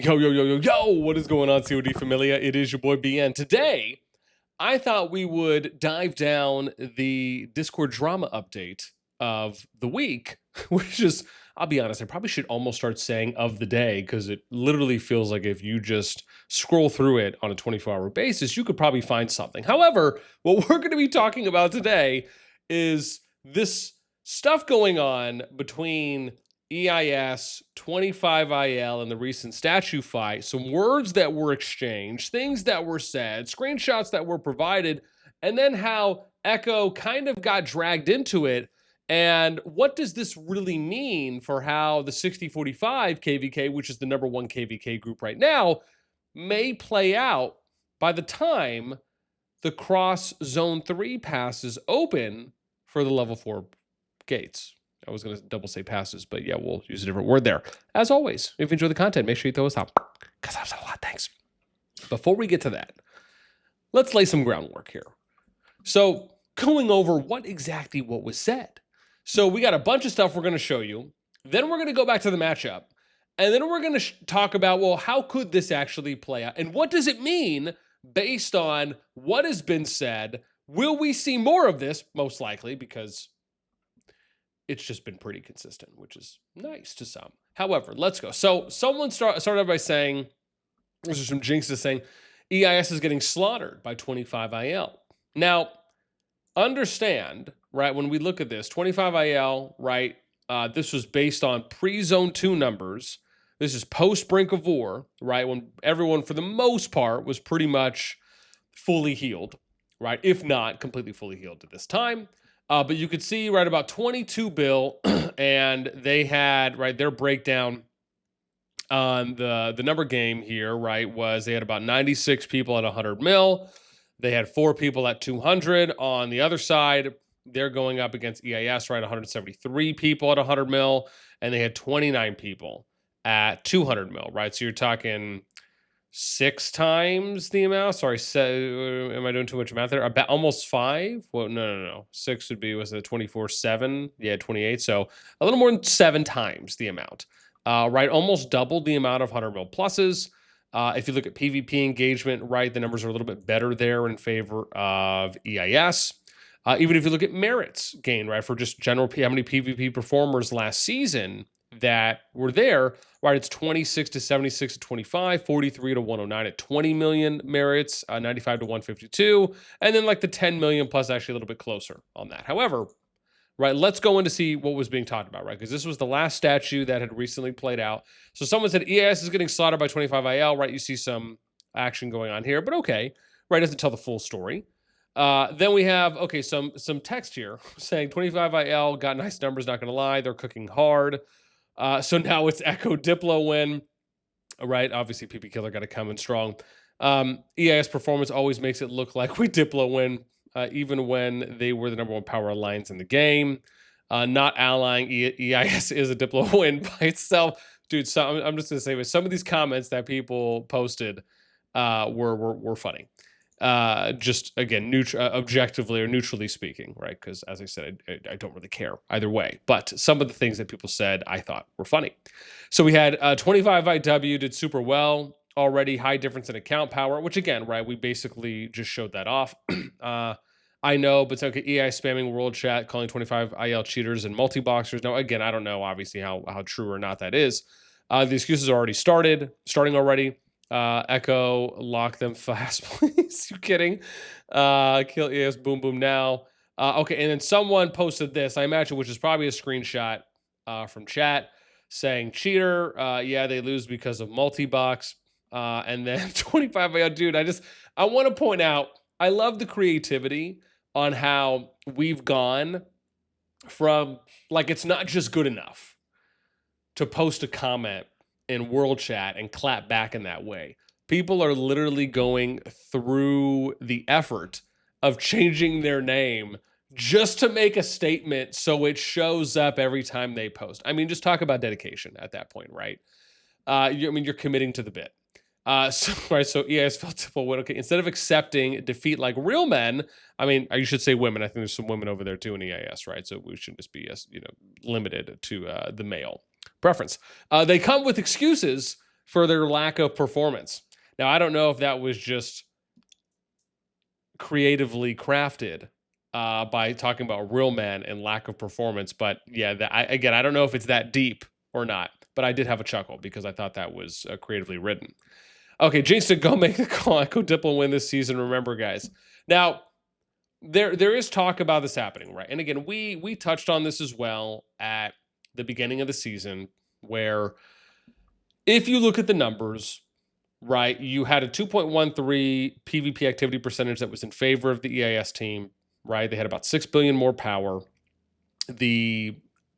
Yo, yo, yo, yo, yo, what is going on, COD Familia? It is your boy BN. Today, I thought we would dive down the Discord drama update of the week, which is, I'll be honest, I probably should almost start saying of the day, because it literally feels like if you just scroll through it on a 24-hour basis, you could probably find something. However, what we're going to be talking about today is this stuff going on between EIS, 25IL, and the recent statue fight, some words that were exchanged, things that were said, screenshots that were provided, and then how Echo kind of got dragged into it. And what does this really mean for how the 6045 KVK, which is the number one KVK group right now, may play out by the time the cross zone 3 passes open for the level 4 gates? I was going to double say passes, but yeah, we'll use a different word there. As always, if you enjoy the content, make sure you throw us out, because that was a lot. Thanks. Before we get to that, let's lay some groundwork here. So going over what was said. So we got a bunch of stuff we're going to show you. Then we're going to go back to the matchup. And then we're going to talk about, well, how could this actually play out? And what does it mean based on what has been said? Will we see more of this? Most likely, because it's just been pretty consistent, which is nice to some. However, let's go. So someone started by saying, this is from Jinxes saying, EIS is getting slaughtered by 25IL. Now, understand, right, when we look at this, 25IL, right, this was based on pre-Zone 2 numbers. This is post-Brink of War, right, when everyone, for the most part, was pretty much fully healed, right, if not completely fully healed at this time. But you could see right about 22 bill, and they had, right, their breakdown on the number game here, right, was they had about 96 people at 100 mil. They had 4 people at 200. On the other side, they're going up against EIS, right, 173 people at 100 mil, and they had 29 people at 200 mil, right? So you're talking 6 times the amount. Sorry, am I doing too much math there? About almost 5. Well, no. 6 would be, was it 24/7? Yeah, 28. So a little more than 7 times the amount. Right, almost double the amount of 100 mil pluses. If you look at PvP engagement, right, the numbers are a little bit better there in favor of EIS. Even if you look at merits gain, right, for just general how many PvP performers last season that were there, right, it's 26 to 76 to 25, 43 to 109 at 20 million merits, 95 to 152, and then like the 10 million plus actually a little bit closer on that. However, right, let's go in to see what was being talked about, right, because this was the last statue that had recently played out. So someone said EIS is getting slaughtered by 25IL, right, you see some action going on here, but okay, right, doesn't tell the full story. Then we have, okay, some text here saying 25IL got nice numbers, not going to lie, they're cooking hard. So now it's Echo Diplo win, right? Obviously, PP Killer got to come in strong. EIS performance always makes it look like we Diplo win, even when they were the number 1 power alliance in the game. Not allying EIS is a Diplo win by itself. Dude, so I'm just going to say, some of these comments that people posted were funny. Just again, objectively or neutrally speaking, right? Because as I said, I don't really care either way. But some of the things that people said I thought were funny. So we had 25IW did super well already, high difference in account power, which again, right, we basically just showed that off. I know, but it's okay. EI spamming world chat, calling 25IL cheaters and multi-boxers. Now, again, I don't know obviously how true or not that is. The excuses are already starting already. Echo, lock them fast, please. You kidding? Kill ES, boom, boom now. Okay, and then someone posted this, I imagine, which is probably a screenshot from chat saying, cheater, yeah, they lose because of multi-box. And then 25, dude, I want to point out, I love the creativity on how we've gone from, like, it's not just good enough to post a comment in world chat and clap back in that way. People are literally going through the effort of changing their name just to make a statement so it shows up every time they post. I mean, just talk about dedication at that point, right? You're committing to the bit. So EIS felt Diplo win. Okay, instead of accepting defeat like real men, I mean, you should say women. I think there's some women over there too in EIS, right? So we shouldn't just be limited to the male preference. They come with excuses for their lack of performance. Now, I don't know if that was just creatively crafted by talking about real men and lack of performance, but yeah, I don't know if it's that deep or not, but I did have a chuckle because I thought that was creatively written. Okay, Jinx said, go make the call. Echo Dip will win this season. Remember, guys. Now, there is talk about this happening, right? And again, we touched on this as well at the beginning of the season, where if you look at the numbers, right, you had a 2.13 PvP activity percentage that was in favor of the EIS team, right? They had about 6 billion more power. The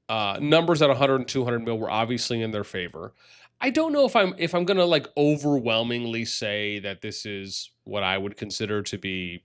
numbers at 100 and 200 mil were obviously in their favor. I don't know if I'm gonna like overwhelmingly say that this is what I would consider to be,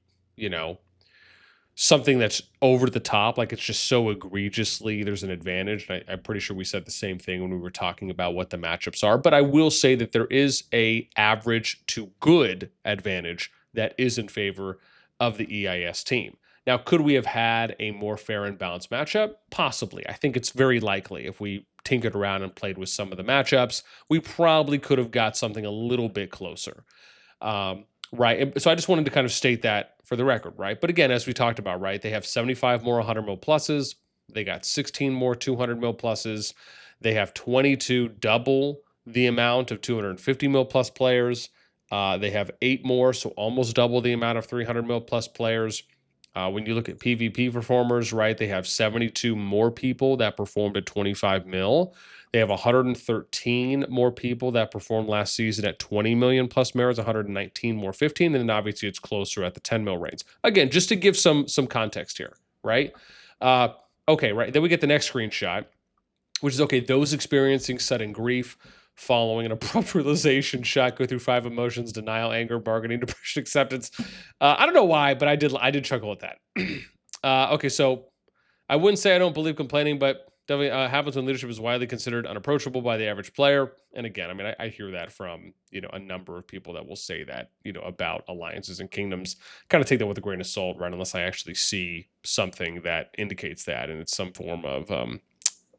something that's over the top, like it's just so egregiously there's an advantage. And I'm pretty sure we said the same thing when we were talking about what the matchups are. But I will say that there is a average to good advantage that is in favor of the EIS team. Now, could we have had a more fair and balanced matchup? Possibly. I think it's very likely if we tinkered around and played with some of the matchups, we probably could have got something a little bit closer. Right. So I just wanted to kind of state that for the record, right? But again, as we talked about, right, they have 75 more 100 mil pluses. They got 16 more 200 mil pluses. They have 22 double the amount of 250 mil plus players. They have 8 more, so almost double the amount of 300 mil plus players. When you look at PvP performers, right, they have 72 more people that performed at 25 mil. They have 113 more people that performed last season at 20 million plus mirrors, 119 more 15, and then obviously it's closer at the 10 mil range. Again, just to give some context here, right? Okay, right. Then we get the next screenshot, which is, okay, those experiencing sudden grief following an abrupt realization shot, go through 5 emotions: denial, anger, bargaining, depression, acceptance. I don't know why, but I did chuckle at that. Okay, so I wouldn't say I don't believe complaining, but definitely happens when leadership is widely considered unapproachable by the average player. And again, I mean, I hear that from, a number of people that will say that, about alliances and kingdoms. Kind of take that with a grain of salt, right? Unless I actually see something that indicates that, and it's some form of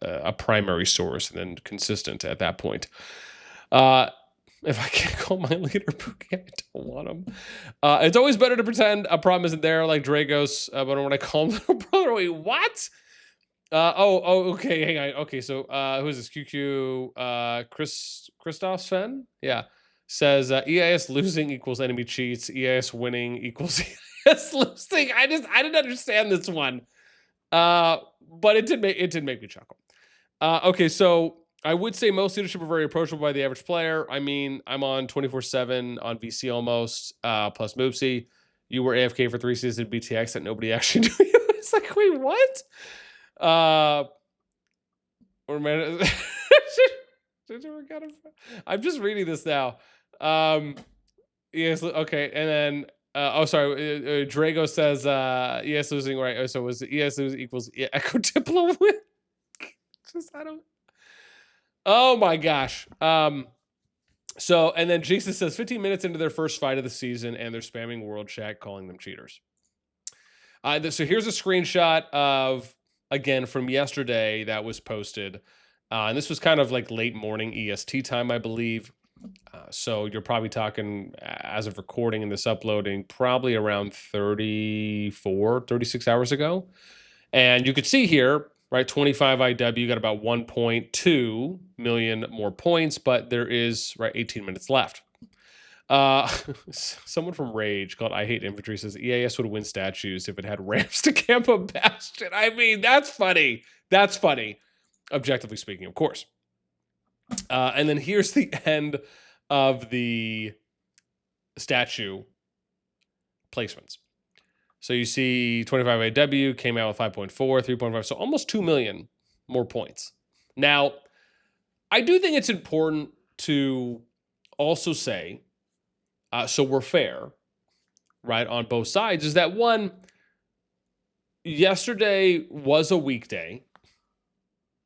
a primary source and then consistent at that point. If I can't call my leader Pookie, I don't want him. It's always better to pretend a problem isn't there, like Dragos. But when I call him little brother, wait, what? Okay, hang on. Okay, so who is this? QQ Christoph Sven? Yeah. Says EIS losing equals enemy cheats, EIS winning equals EIS losing. I didn't understand this one. But it did make me chuckle. Okay, so I would say most leadership are very approachable by the average player. I mean, I'm on 24/7 on VC almost, plus Moopsy. You were AFK for 3 seasons at BTX that nobody actually knew you. It's like, wait, what? Or man, I'm just reading this now. Yes, okay, and then Drago says ES losing, right? So was ES losing equals Echo Diplo win? Just I don't. Oh my gosh. So and then Jason says 15 minutes into their first fight of the season, and they're spamming world chat calling them cheaters. So here's a screenshot of, again, from yesterday that was posted. And this was kind of like late morning EST time, I believe. So you're probably talking, as of recording and this uploading, probably around 36 hours ago. And you could see here, right, 25 IW got about 1.2 million more points, but there is, right, 18 minutes left. Someone from Rage called I Hate Infantry says EAS would win statues if it had ramps to camp a bastion. I mean, that's funny. That's funny. Objectively speaking, of course. And then here's the end of the statue placements. So you see 25 AW came out with 5.4, 3.5, so almost 2 million more points. Now, I do think it's important to also say, so we're fair, right, on both sides, is that one, yesterday was a weekday.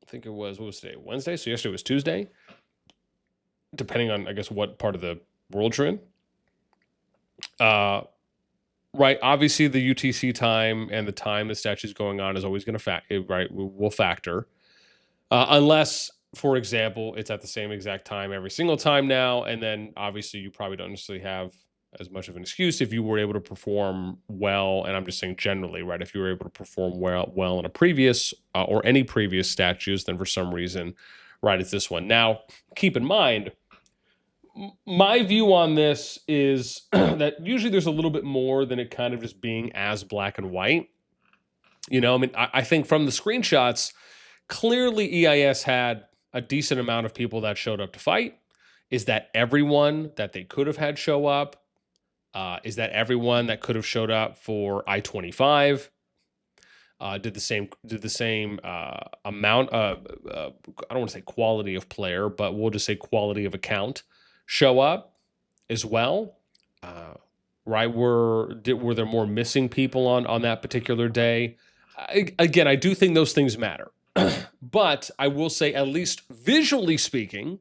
I think it was, what was today? Wednesday? So yesterday was Tuesday, depending on, I guess, what part of the world you're in. Right, obviously the UTC time and the time the statue's going on is always going to will factor. Unless for example, it's at the same exact time every single time now. And then obviously you probably don't necessarily have as much of an excuse if you were able to perform well. And I'm just saying generally, right? If you were able to perform well in a previous or any previous statues, then for some reason, right, it's this one. Now, keep in mind, my view on this is that usually there's a little bit more than it kind of just being as black and white. You know, I mean, I think from the screenshots, clearly EIS had a decent amount of people that showed up to fight. Is that everyone that they could have had show up? Is that everyone that could have showed up for I-25? Did the same amount of I don't want to say quality of player, but we'll just say quality of account show up as well? Right? Were there more missing people on that particular day? Again, I do think those things matter, but I will say, at least visually speaking,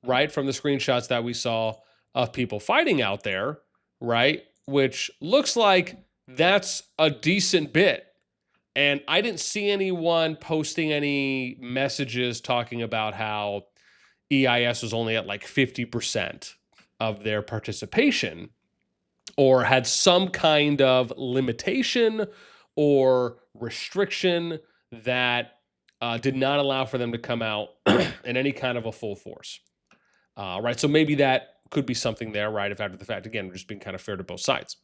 right, from the screenshots that we saw of people fighting out there, right, which looks like that's a decent bit. And I didn't see anyone posting any messages talking about how EIS was only at like 50% of their participation, or had some kind of limitation or restriction that did not allow for them to come out in any kind of a full force. Right, so maybe that could be something there, right, if after the fact, again, just being kind of fair to both sides.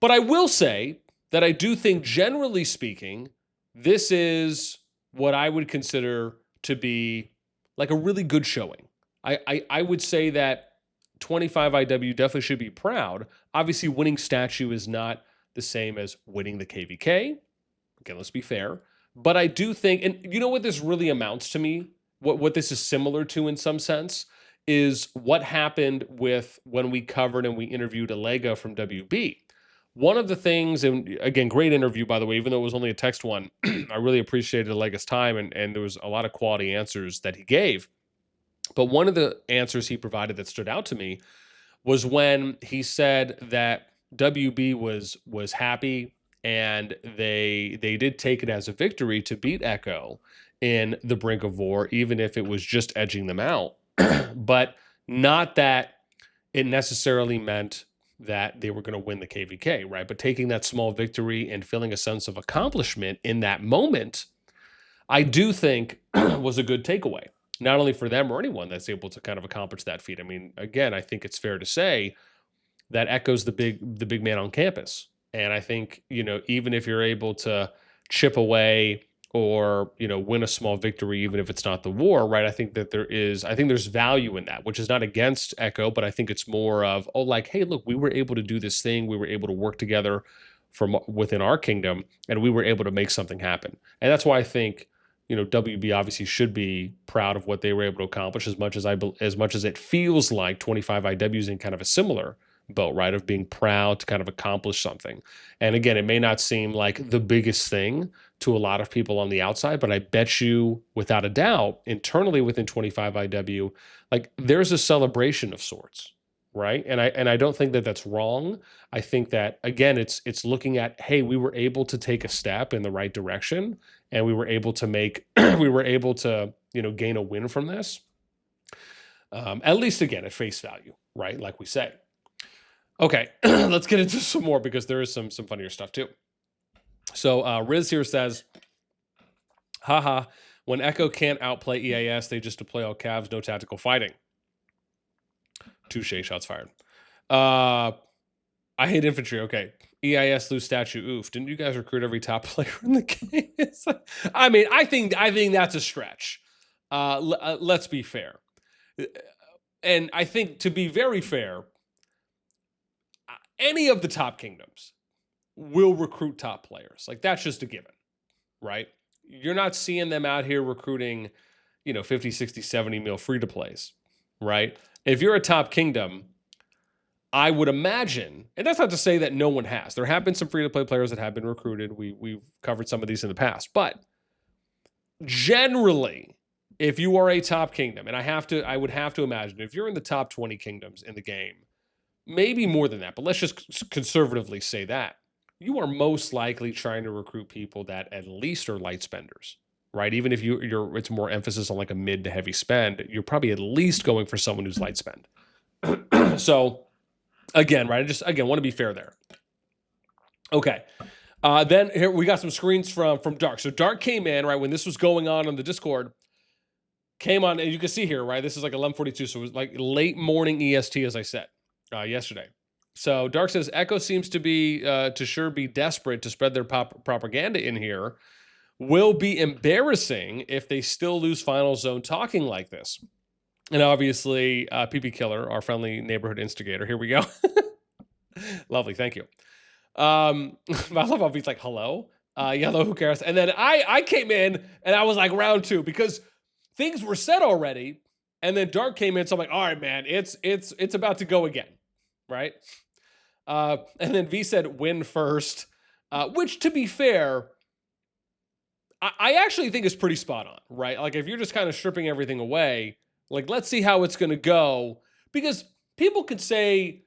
But I will say that I do think, generally speaking, this is what I would consider to be like a really good showing. I would say that 25 IW definitely should be proud. Obviously, winning statue is not the same as winning the KVK. Again, let's be fair. But I do think, and you know what this really amounts to me? What this is similar to in some sense is what happened with when we covered and we interviewed Alega from WB. One of the things, and again, great interview, by the way, even though it was only a text one, I really appreciated Allega's time, and there was a lot of quality answers that he gave. But one of the answers he provided that stood out to me was when he said that WB was happy and they did take it as a victory to beat Echo in the Brink of War, even if it was just edging them out. But not that it necessarily meant that they were going to win the KVK, right? But taking that small victory and feeling a sense of accomplishment in that moment, I do think was a good takeaway, not only for them or anyone that's able to kind of accomplish that feat. I mean, again, I think it's fair to say that Echo's the big man on campus. And I think, you know, even if you're able to chip away or, you know, win a small victory, even if it's not the war, right? I think there's value in that, which is not against Echo, but I think it's more of, oh, like, hey, look, we were able to do this thing. We were able to work together from within our kingdom, and we were able to make something happen. And that's why I think, you know, WB obviously should be proud of what they were able to accomplish, as much as it feels like 25 IW's in kind of a similar boat, right? Of being proud to kind of accomplish something. And again, it may not seem like the biggest thing to a lot of people on the outside, but I bet you, without a doubt, internally within 25 IW, like there's a celebration of sorts, right? And I don't think that that's wrong. I think that, again, it's looking at, hey, we were able to take a step in the right direction, and we were able to you know, gain a win from this. At least, again, at face value, right? Like we say. Okay, let's get into some more, because there is some funnier stuff too. So Riz here says, haha, when Echo can't outplay EIS, they just deploy all calves, no tactical fighting. Touche, shots fired. I hate infantry. Okay. EIS lose statue. Oof. Didn't you guys recruit every top player in the game? I mean, I think that's a stretch. Let's be fair. And I think, to be very fair, any of the top kingdoms will recruit top players. Like, that's just a given, right? You're not seeing them out here recruiting, you know, 50, 60, 70 mil free to plays, right? If you're a top kingdom, I would imagine, and that's not to say that no one has. There have been some free to play players that have been recruited. We've covered some of these in the past, but generally, if you are a top kingdom, and I would have to imagine, if you're in the top 20 kingdoms in the game, maybe more than that, but let's just conservatively say that, you are most likely trying to recruit people that at least are light spenders, right? Even if it's more emphasis on like a mid to heavy spend, you're probably at least going for someone who's light spend. So again, right? I just again want to be fair there. Okay. Then here we got some screens from Dark. So Dark came in right when this was going on the Discord. Came on, and you can see here, right? This is like 11:42, so it was like late morning EST, as I said yesterday. So Dark says Echo seems to be be desperate to spread their propaganda in here. Will be embarrassing if they still lose Final Zone talking like this. And obviously, PP Killer, our friendly neighborhood instigator. Here we go. Lovely, thank you. I love how he's like, hello? Yellow, who cares? And then I came in and I was like round 2 because things were said already. And then Dark came in, so I'm like, all right, man, it's about to go again, right? And then V said win first, which to be fair, I actually think is pretty spot on, right? Like if you're just kind of stripping everything away, like let's see how it's going to go, because people can say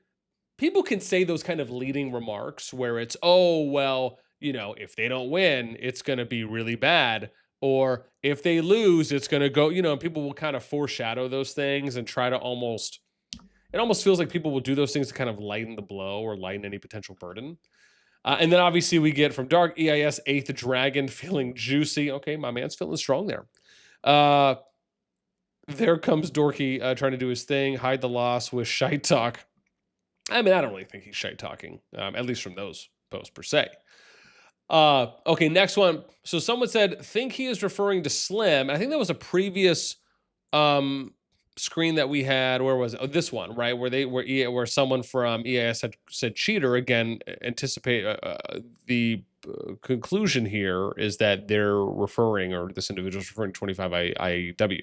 those kind of leading remarks where it's, oh, well, you know, if they don't win, it's going to be really bad. Or if they lose, it's going to go, you know, and people will kind of foreshadow those things and try to it almost feels like people will do those things to kind of lighten the blow or lighten any potential burden. And then obviously we get from Dark EIS, 8th Dragon feeling juicy. Okay, my man's feeling strong there. There comes Dorky trying to do his thing, hide the loss with shite talk. I mean, I don't really think he's shite talking, at least from those posts per se. Okay, next one. So someone said, think he is referring to Slim. I think that was a previous screen that we had. Where was it? Oh, this one, right? Where someone from EIS had said cheater. Again, anticipate the conclusion here is that they're referring, or this individual is referring to 25 IEW,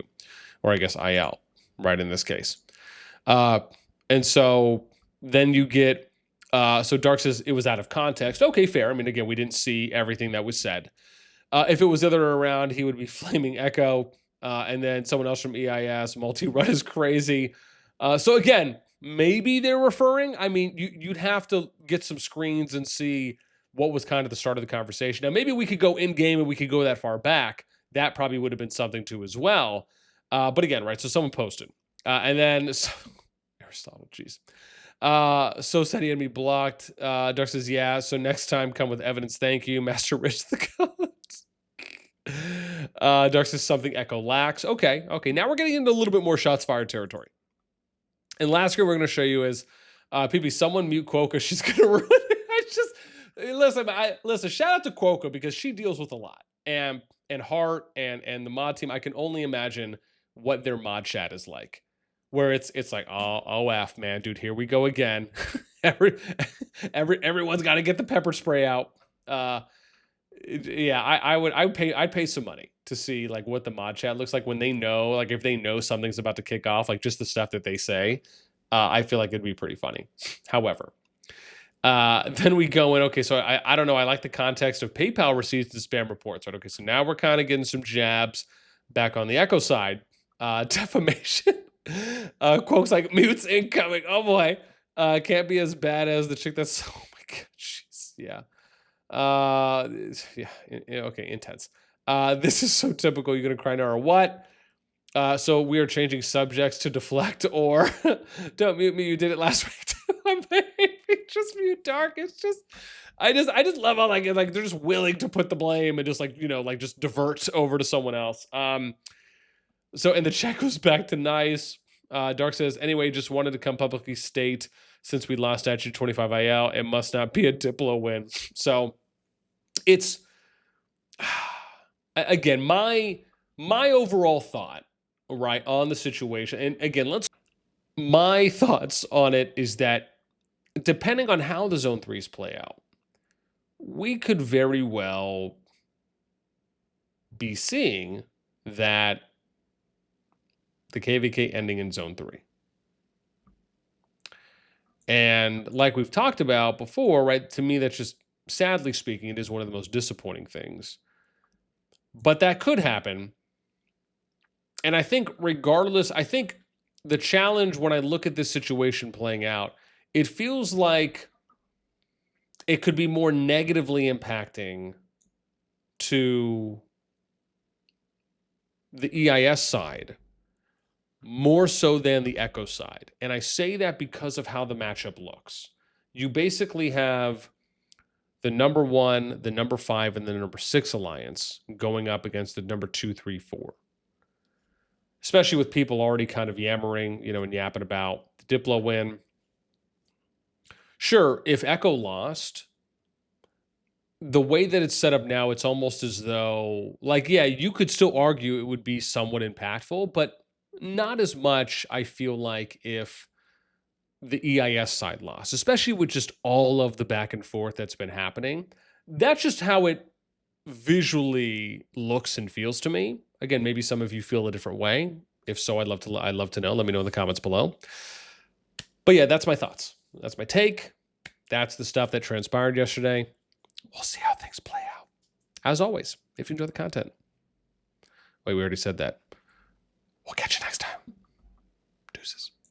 or I guess IL, right, in this case. And so then you get, so Dark says it was out of context. Okay, fair. I mean, again, we didn't see everything that was said. If it was the other way around, he would be flaming Echo. And then someone else from EIS, multi-run is crazy. So again, maybe they're referring. I mean, you'd have to get some screens and see what was kind of the start of the conversation. Now, maybe we could go in-game and we could go that far back. That probably would have been something too as well. But again, right, so someone posted. And then, Aristotle, jeez. So said he had me blocked. Dark says, yeah, so next time come with evidence. Thank you, Master Rich the God. Dark says something Echo lacks. Okay. Now we're getting into a little bit more shots fired territory. And last screen we're going to show you is, PP, someone mute Quokka. She's going to ruin it. Listen, shout out to Quokka because she deals with a lot. And Hart and the mod team, I can only imagine what their mod chat is like. Where it's like, oh, F, man, dude, here we go again. Everyone's got to get the pepper spray out. Yeah, I'd pay some money to see like what the mod chat looks like when they know, like if they know something's about to kick off, like just the stuff that they say. I feel like it'd be pretty funny. However, then we go in. Okay, so I don't know. I like the context of PayPal receipts and spam reports. Right? Okay, so now we're kind of getting some jabs back on the Echo side. Defamation. Quotes like mutes incoming. Oh boy, can't be as bad as the chick that's. Oh my god, jeez, yeah. Okay, intense. This is so typical. You're gonna cry now or what? So we are changing subjects to deflect or don't mute me. You did it last week too. Just mute Dark. It's just, I just love how like they're just willing to put the blame and just like just divert over to someone else. So, and the check goes back to nice. Dark says, anyway, just wanted to come publicly state since we lost Statute 25 IL, it must not be a Diplo win. So it's, again, my overall thought, right, on the situation. And again, my thoughts on it is that depending on how the Zone 3s play out, we could very well be seeing that the KVK ending in Zone 3. And like we've talked about before, right, to me, that's just, sadly speaking, it is one of the most disappointing things. But that could happen. And I think regardless, I think the challenge when I look at this situation playing out, it feels like it could be more negatively impacting to the EIS side more so than the Echo side. And I say that because of how the matchup looks. You basically have the number 1, the number 5, and the number 6 alliance going up against the number 2, 3, 4. Especially with people already kind of yammering, and yapping about the Diplo win. Sure, if Echo lost, the way that it's set up now, it's almost as though, you could still argue it would be somewhat impactful, but not as much, I feel like, if the EIS side lost, especially with just all of the back and forth that's been happening. That's just how it visually looks and feels to me. Again, maybe some of you feel a different way. If so, I'd love to know. Let me know in the comments below. But yeah, that's my thoughts. That's my take. That's the stuff that transpired yesterday. We'll see how things play out. As always, if you enjoy the content. Wait, we already said that. We'll catch you next time.